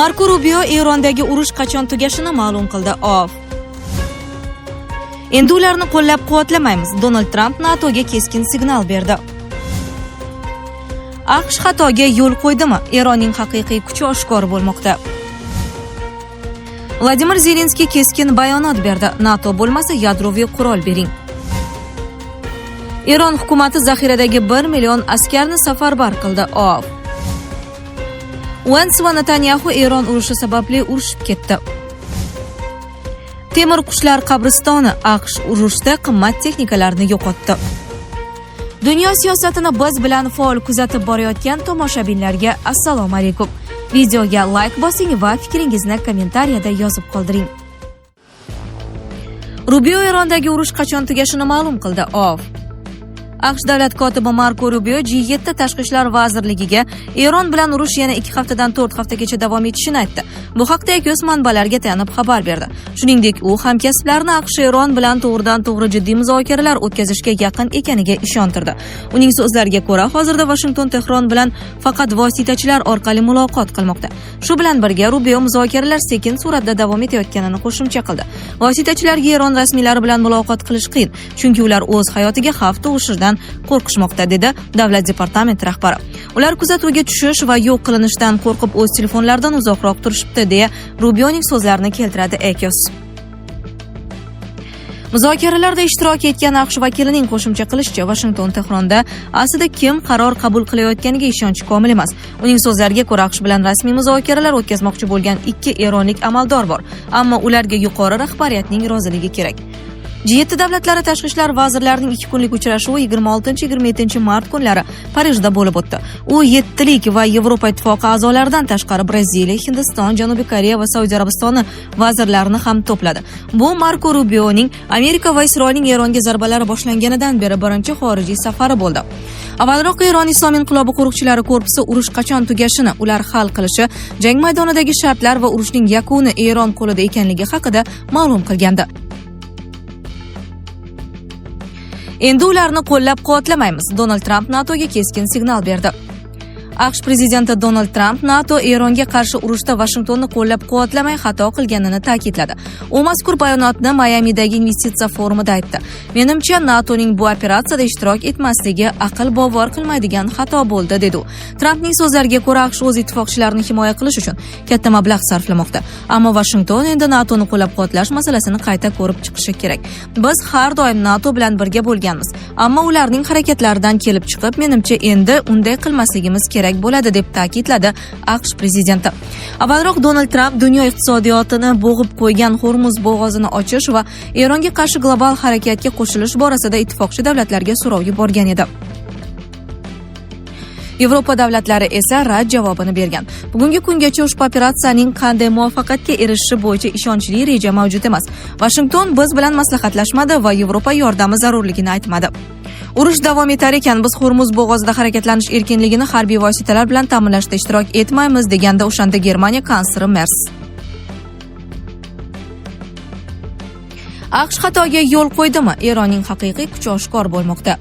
Marko Rubio Erondagi urush qachon tugashini ma'lum qildi. Endi ularni qo'llab-quvvatlamaymiz. Donald Trump NATOga keskin signal berdi. AQSh xatoga yo'l qo'ydimi? Eronning haqiqiy kuchi oshkor bo'lmoqda. Vladimir Zelenskiy keskin bayonot berdi. NATO bo'lmasa yadroviy qurol bering. Eron hukumati zaxiradagi 1 million askarni safarbar qildi. Pence va Netanyahu Eron urushi sababli urushib ketdi. Temir qushlar qabristoni AQSh urushda qimmat texnikalarni yo'qotdi. Dunyo siyosatini biz bilan faol kuzatib borayotgan tomoshabinlarga assalomu alaykum. Videoga like bosing va fikringizni kommentariyada yozib qoldiring. Rubio Erondagi urush qachon tugashini ma'lum qildi. AQSh davlat kotibi Marko Rubio G7 tashqi ishlar vazirligiga Eron bilan urush yana 2 haftadan 4 haftagacha davom etishini aytdi. Bu haqda Ekos manbalarga tayanib xabar berdi. Shuningdek, u hamkasblarni AQSh Eron bilan to'g'ridan-to'g'ri jiddiy muzokaralar o'tkazishga yaqin ekaniga ishontirdi. Uning so'zlariga ko'ra, hozirda Washington Tehron bilan faqat vositachilar orqali muloqot qilmoqda. Shu bilan birga Rubio muzokaralar sekin sur'atda davom etayotganini qo'shimcha qildi. Vositachilarga Eron rasmiylari bilan muloqot qilish qiyin, chunki ular o'z hayotiga xavf tug'ishidan qo'rqishmoqda, dedi davlat departamenti rahbari. Ular kuzatuvga tushish va yo'q qilinishdan qo'rqib o'z telefonlaridan uzoqroq turishibdi, deya Rubioning so'zlarini keltiradi Ekos. Muzokaralarda ishtirok etgan AQSh vakilining qo'shimcha qilishicha, Washington Tehronda aslida kim qaror qabul qilayotganiga ishonch komil emas. Uning so'zlariga ko'ra, AQSh bilan rasmiy muzokaralar o'tkazmoqchi bo'lgan 2 eronlik amaldor bor, ammo ularga yuqori rahbariyatning roziligi kerak. G7 davlatlari tashqi ishlar vazirlarining 2 kunlik uchrashuvi 26-27 mart kunlari Parijda bo'lib o'tdi. U 7lik va Yevropa ittifoqi a'zolaridan tashqari Braziliya, Hindiston, Janubiy Koreya va Saudiya Arabistoni vazirlarini ham to'pladi. Bu Marko Rubioning Amerika va Isroilning Eronga zarbalari boshlanganidan beri birinchi xorijiy safari bo'ldi. Avvalroq Eron Islom inqilobi qo'riqchilari korpusi urush qachon tugashini, ular hal qilishi, jang maydonidagi shartlar va urushning yakuni Eron qo'lida ekanligi haqida ma'lum qilgandi. Endi ularni qo'llab-quvvatlamaymiz. Donald Trump NATOga keskin signal berdi. AQSh prezidenti Donald Trump NATO Eronga qarshi urushda Washingtonni qo'llab-quvvatlamay xato qilganini ta'kidladi. U mazkur bayonotni Mayamidagi investitsiya forumida aytdi. Menimcha, NATOning bu operatsiyada ishtirok etmasligi aql bovar qilmaydigan xato bo'ldi, dedi u. Trumpning so'zlariga ko'ra, AQSh o'z ittifoqchilarini himoya qilish uchun katta mablag' sarflamoqda. Ammo Washington endi NATOni qo'llab-quvvatlash masalasini qayta ko'rib chiqishi kerak. Biz har doim NATO bilan birga bo'lganmiz, ammo ularning harakatlaridan kelib chiqib, menimcha endi unday qilmasligimiz kerak bo'ladi, deb ta'kidladi AQSh prezidenti. Avvalroq Donald Trump dunyo iqtisodiyotini bo'g'ib qo'ygan Hormuz bo'g'ozini ochish va Eronga qarshi global harakatga qo'shilish borasida ittifoqchi davlatlarga so'rov yuborgan edi. Yevropa davlatlari esa rad javobini bergan. Bugungi kungacha ushbu operatsiyaning qanday muvaffaqiyatga erishishi bo'yicha ishonchli reja mavjud emas. Washington biz bilan maslahatlashmadi va Yevropa yordami zarurligini aytmadi. Urush davom etar ekan, biz Hormuz bo'g'ozida harakatlanish erkinligini harbiy vositalar bilan ta'minlashda ishtirok etmaymiz, deganda o'shanda Germaniya kansleri Merz. AQSh xatoga yo'l qo'ydimi? Eronning haqiqiy kuchi oshkor bo'lmoqda.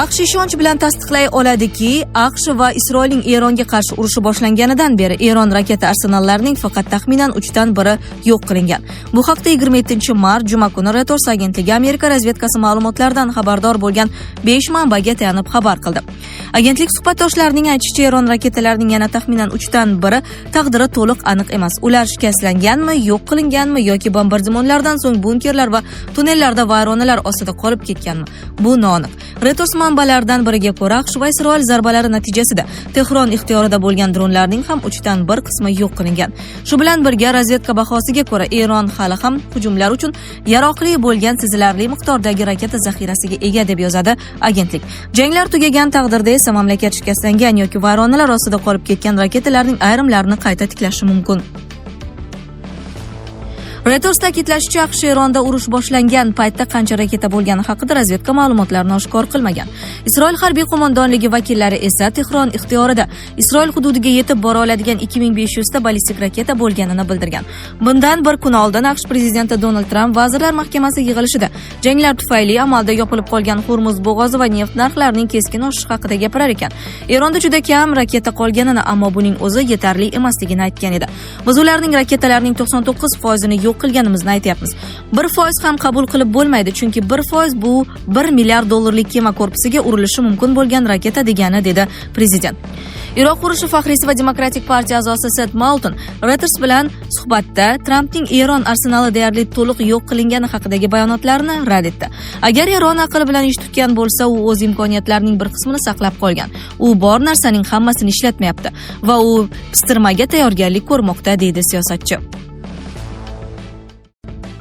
AQSh ishonch bilan tasdiqlay oladiki, AQSh va Isroilning Eronga qarshi urushi boshlanganidan beri Eron raketa arsenallarining faqat taxminan 3 dan biri yo'q qilingan. Bu haqda 27-mart juma kuni Reuters agentligi Amerika razvedkasi ma'lumotlaridan xabardor bo'lgan 5 manbaga tayanib xabar qildi. Agentlik suhbatdoshlarining aytishicha, Eron raketalarining yana taxminan 3 dan biri taqdiri to'liq aniq emas. Ular shikastlanganmi, yo'q qilinganmi yoki bombardimonlardan so'ng bunkerlar va tunnellarda vayronalar ostida qolib ketganmi? Bu noaniq. Reuters manbalaridan biriga ko'ra, AQSh va Isroil zarbalari natijasida Tehron ixtiyorida bo'lgan dronlarning ham 3 dan 1 qismi yo'q qilingan. Shu bilan birga razvedka bahosiga ko'ra, Eron hali ham hujumlar uchun yaroqli bo'lgan sezilarli miqdordagi raketa zaxirasiga ega, deb yozadi agentlik. Janglar tugagan taqdirda esa mamlakat shikastlangan yoki vayronalar ostida qolib ketgan raketalarning ayrimlarini qayta tiklashi mumkin. Reuters ta'kidlashicha, AQSh Eronda urush boshlangan paytda qancha raketa bo'lgani haqida razvedka ma'lumotlarini oshkor qilmagan. Isroil harbiy qo'mondonligi vakillari esa Tehron ixtiyorida Isroil hududiga yetib bora oladigan 2500 ta ballistik raketa bo'lganini bildirgan. Bundan bir kun oldin AQSh prezidenti Donald Tramp Vazirlar Mahkamasi yig'ilishida janglar tufayli amalda yopilib qolgan Hormuz bo'g'ozi va neft narxlarining keskin oshishi haqida gapirar ekan. Eronda juda kam raketa qolganini, ammo buning o'zi yetarli emasligini aytgan edi. Biz ularning raketalarning 99% ni yo'q qilganimizni aytyapmiz. 1% ham qabul qilib bo'lmaydi, chunki 1% bu 1 milliard dollarlik kema korpusiga urilishi mumkin bo'lgan raketa degani, dedi prezident. Iroq urushi faxriysi va Demokratik partiya a'zosi Seth Moulton Reuters bilan suhbatda Trampning Eron arsenali deyarli to'liq yo'q qilingani haqidagi bayonotlarini rad etdi. Agar Eron aql bilan ish tutgan bo'lsa, u o'z imkoniyatlarining bir qismini saqlab qolgan. U bor narsaning hammasini ishlatmayapti va u pistirmaga tayyorgarlik ko'rmoqda, deydi siyosatchi.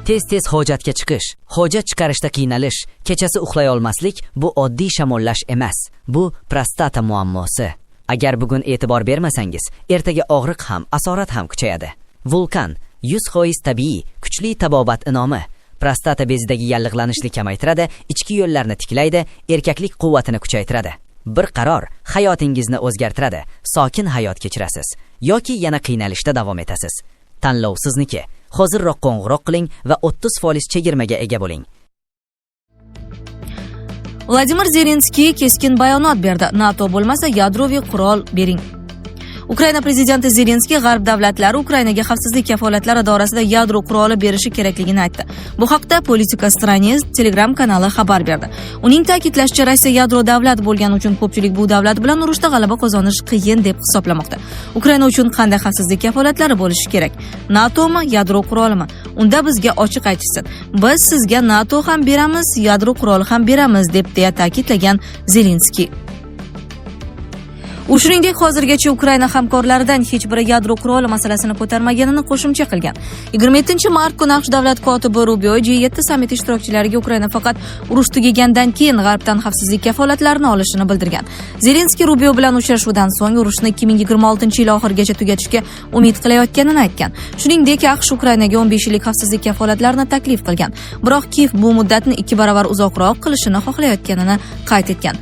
Tez hojatga chiqish, hojat chiqarishda qiynalish, kechasi uxlay olmaslik bu oddiy shamollash emas. Bu prostata muammosi. Agar bugun e'tibor bermasangiz, ertaga og'riq ham, asorat ham kuchayadi. Vulkan 100% tabiiy, kuchli tabobat inomi. Prostata bezidagi yallig'lanishni kamaytiradi, ichki yo'llarni tiklaydi, erkaklik quvvatini kuchaytiradi. Bir qaror hayotingizni o'zgartiradi. Sokin hayot kechirasiz yoki yana qiynalishda davom etasiz. Tanlov sizniki. Hozirroq qo'ng'iroq qiling va 30% chegirmaga ega bo'ling. Vladimir Zelenskiy keskin bayonot berdi. NATO bo'lmasa yadroviy qurol bering. Ukraina prezidenti Zelenskiy g'arb davlatlari Ukrainaga xavfsizlik kafolatlari doirasida yadro quroli berishi kerakligini aytdi. Bu haqda Politika Strani Telegram kanali xabar berdi. Uning ta'kidlashicha, Rossiya yadro davlat bo'lgani uchun ko'pchilik bu davlat bilan urushda g'alaba qozonish qiyin deb hisoblamoqda. Ukraina uchun qanday xavfsizlik kafolatlari bo'lishi kerak? NATOmi, yadro qurolimi? Unda bizga ochiq aytishsin. Biz sizga NATO ham beramiz, yadro quroli ham beramiz, deb ta'kidlagan Zelenskiy. U shuningdek, hozirgacha Ukraina hamkorlaridan hech biri yadro quroli masalasini ko'tarmaganini qo'shimcha qilgan. 27-mart kuni AQSh davlat kotibi Rubio G7 sammiti ishtirokchilariga Ukraina faqat urush tugagandan keyin g'arbdan xavfsizlik kafolatlarini olishini bildirgan. Zelenskiy Rubio bilan uchrashuvdan so'ng urushni 2026-yil oxirigacha tugatishga umid qilayotganini aytgan. Shuningdek, AQSh Ukrainaga 15 yillik xavfsizlik kafolatlarini taklif qilgan. Biroq Kiyev bu muddatni 2 barobar uzoqroq qilishini xohlayotganini qayd etgan.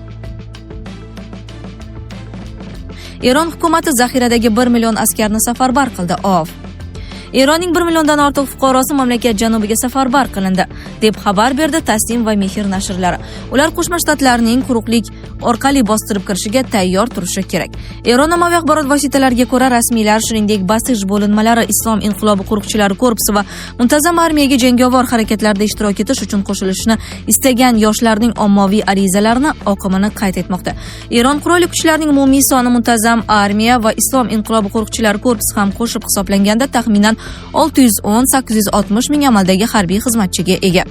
Eron hukumati zaxiradagi 1 million askarni safarbar qildi. Eronning 1 milliondan ortiq fuqarosi mamlakat janubiga safarbar qilindi, deb xabar berdi Tasnim va Mehr nashrlari. Ular Qo'shma Shtatlarning quruqlik orqali bostirib kirishiga tayyor turishi kerak. Eron ommaviy axborot vositalariga ko'ra, rasmiylar shuningdek Basij bo'linmalari, Islom inqilobi qo'riqchilari korpusi va muntazam armiyaga jangovar harakatlarda ishtirok etish uchun qo'shilishni istagan yoshlarning ommaviy arizalarini oqimini qayd etmoqda. Eron qurolli kuchlarining umumiy soni muntazam armiya va Islom inqilobi qo'riqchilari korpusi ham qo'shib hisoblanganda taxminan 610-860 ming amaldagi harbiy xizmatchiga ega.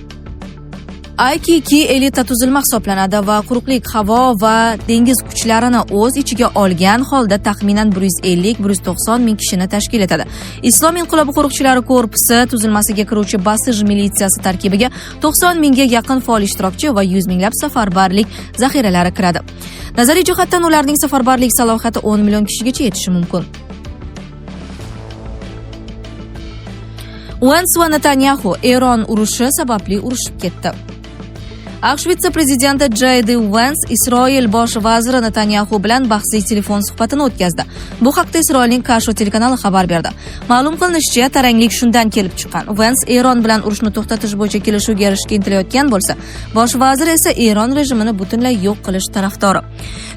IKK elita tuzilma hisoblanadi va quruqlik, havo va dengiz kuchlarini o'z ichiga olgan holda taxminan 150-190 ming kishini tashkil etadi. Islom inqilobi qo'riqchilari korpusi tuzilmasiga kiruvchi Basij militsiyasi tarkibiga 90 mingga yaqin faol ishtirokchi va 100 minglab safarbarlik zaxiralari kiradi. Nazariy jihatdan ularning safarbarlik salohiyati 10 million kishigacha yetishi mumkin. Vance va Netanyahu Eron urushi sababli urushib ketdi. AQSh vitse-prezidenti J.D. Vance Isroil bosh vaziri Netanyahu bilan bahsli telefon suhbatini o'tkazdi. Bu haqda Isroilning Kasho telekanali xabar berdi. Ma'lum qilinishicha, taranglik shundan kelib chiqqan. Vance Eron bilan urushni to'xtatish bo'yicha kelishuvga erishishga intilayotgan bo'lsa, bosh vazir esa Eron rejimini butunlay yo'q qilish tarafdori.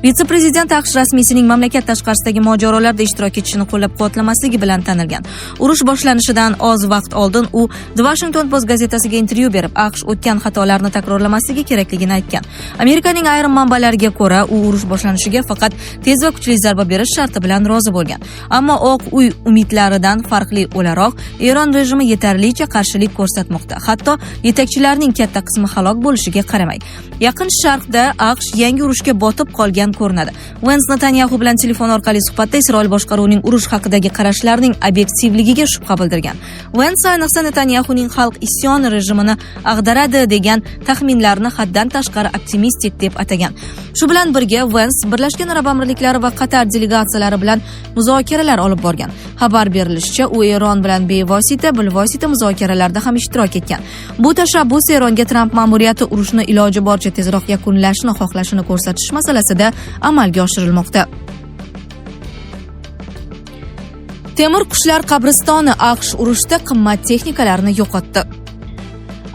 Vitse-prezident AQSh rasmiysining mamlakat tashqarisidagi mojarolarda ishtirok etishini qo'llab-quvvatlamasligi bilan tanilgan. Urush boshlanishidan oz vaqt oldin u The Washington Post gazetasiga intervyu berib, AQSh o'tgan xatolarni takrorlamasligi kerakligini aytgan. Amerikaning ayrim manbalariga ko'ra, u urush boshlanishiga faqat tez va kuchli zarba berish sharti bilan rozi bo'lgan. Ammo Oq uy umidlaridan farqli o'laroq, Eron rejimi yetarlicha qarshilik ko'rsatmoqda. Hatto yetakchilarning katta qismi halok bo'lishiga qaramay. Yaqin Sharqda AQSh yangi urushga botib qolgan ko'rinadi. Vance Netanyahu bilan telefon orqali suhbatda Isroil boshqaruvining urush haqidagi qarashlarining obyektivligiga shubha bildirgan. Vance ayniqsa Netanyahuning xalq isyon rejimini ag'daradi degan taxminlarni mutaxassislarni haddan tashqari optimistik deb atagan. Shu bilan birga Vance Birlashgan Arab Amirliklari va Qatar delegatsiyalari bilan muzokaralar olib borgan. Xabar berilishicha, u Eron bilan bevosita, bilvosita muzokaralarda ham ishtirok etgan. Bu tashabbus Eronga Tramp ma'muriyati urushni iloji boricha tezroq yakunlashni xohlashini ko'rsatish masalasida amalga oshirilmoqda. Temir qushlar qabristoni AQSh urushda qimmat texnikalarni yo'qotdi.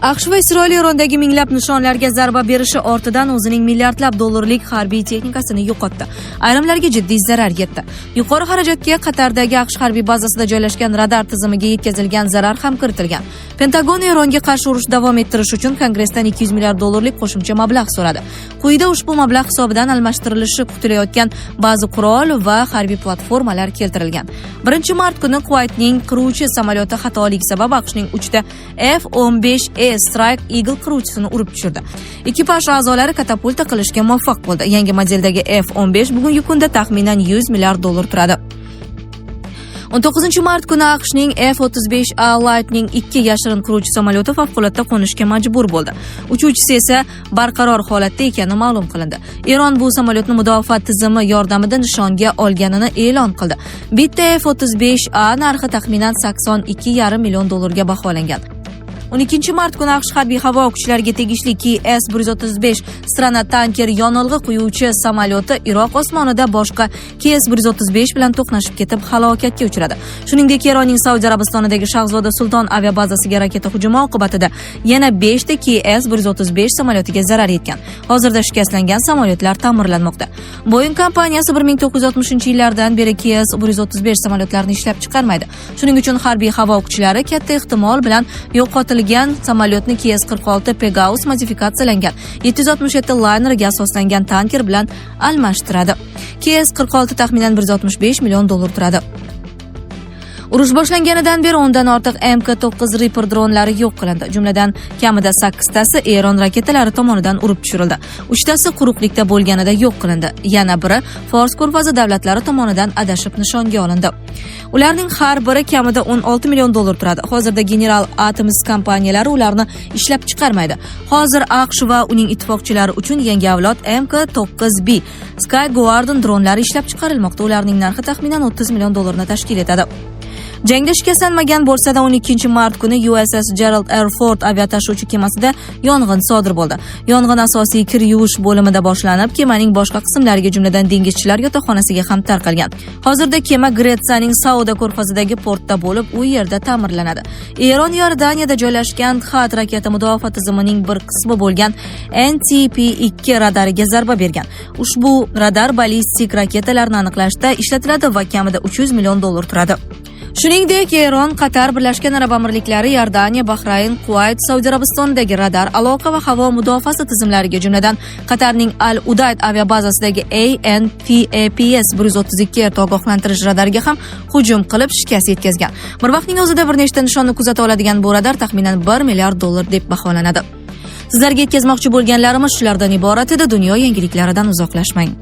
AQSh va Isroil Erondagi minglab nishonlarga zarba berishi ortidan o'zining milliardlab dollarlik harbiy texnikasini yo'qotdi. Ayrimlarga jiddiy zarar yetdi. Yuqori xarajatga Qatardagi AQSh harbiy bazasida joylashgan radar tizimiga yetkazilgan zarar ham kiritilgan. Pentagon Eronga qarshi urush davom ettirish uchun Kongressdan 200 milliard dollarlik qo'shimcha mablag' so'radi. Quyida ushbu mablag' hisobidan almashtirilishi kutilayotgan ba'zi qurol va harbiy platformalar keltirilgan. 1-mart kuni Kuvaytning qiruvchi samolyoti xatolik sabab AQShning 3 ta F-15E Strike Eagle qiruvchisini urib tushirdi. Ekipaj a'zolari katapulta qilishga muvaffaq bo'ldi. Yangi modeldagi F-15 bugungi kunda taxminan 100 milliard dollar turadi. 19-mart kuni AQShning F-35A Lightning 2 yashirin qiruvchi samolyoti favqulodda qo'nishga majbur bo'ldi. Uchuvchisi esa barqaror holatda ekani ma'lum qilindi. Eron bu samolyotni mudofaa tizimi yordamida nishonga olganini e'lon qildi. Bitta F-35A narxi taxminan 82,5 million dollarga baholangan. 12-mart kuni AQSh harbiy havo kuchlariga tegishli KS-135 Strana tanker yonilg'i quyuvchi samolyoti Iroq osmonida boshqa KS-135 bilan to'qnashib ketib halokatga uchradi. Shuningdek, Eronning Saudiya Arabistonidagi Shahzoda Sulton aviabazasiga raketa hujumi oqibatida yana 5 ta KS-135 samolyotiga zarar yetgan. Hozirda shikastlangan samolyotlar ta'mirlanmoqda. Boeing kompaniyasi 1960-yillardan beri KS-135 samolyotlarini ishlab chiqarmaydi. Shuning uchun harbiy havo kuchlari katta ehtimol bilan yo'qotilgan samolyotni KS-46 Pegasus modifikatsiyalangan 767 linerga asoslangan tanker bilan almashtiradi. KS-46 taxminan 165 million dollar turadi. Urush boshlanganidan beri 10 dan ortiq MK9 Reaper dronlari yo'q qilindi. Jumladan kamida 8 tasi Eron raketalari tomonidan urib tushirildi. 3 tasi quruqlikda bo'lganida yo'q qilindi. Yana biri Fors ko'rfazi davlatlari tomonidan adashib nishonga olindi. Ularning har biri kamida 16 million dollar turadi. Hozirda General Atoms kompaniyalari ularni ishlab chiqarmaydi. Hozir AQSh va uning ittifoqchilari uchun yangi avlod MK9B Sky Guardian dronlari ishlab chiqarilmoqda. Ularning narxi taxminan 30 million dollarni tashkil etadi. Jangda shikastlanmagan bo'lsa-da 12-mart kuni USS Gerald R. Ford aviatashuvchi kemasida yong'in sodir bo'ldi. Yong'in asosiy kir yuvish bo'limida boshlanib, kemaning boshqa qismlariga, jumladan dengizchilar yotoqxonasiga ham tarqalgan. Hozirda kema Gretsiyaning Sauda ko'rfazidagi portda bo'lib, u yerda ta'mirlanadi. Eron Iordaniyada joylashgan THAAD raketa mudofaa tizimining bir qismi bo'lgan NTP-2 radariga zarba bergan. Ushbu radar ballistik raketalarni aniqlashda ishlatiladi va kamida 300 million dollar turadi. Shuningdek, Eron, Qatar, Birlashgan Arab Amirliklari, Iordaniya, Bahrayn, Kuvayt, Saudiya Arabistonidagi radar, aloqa va havo mudofaasi tizimlariga, jumladan Qatarning Al-Udayd aviabazasidagi ANPAPS 132 erta ogohlantirish radariga ham hujum qilib shikast yetkazgan. Bir vaqtning o'zida bir nechta nishonni kuzata oladigan bu radar taxminan 1 milliard dollar deb baholanadi. Sizlarga yetkazmoqchi bo'lganlarimiz shulardan iborat edi. Dunyo yangiliklaridan uzoqlashmang.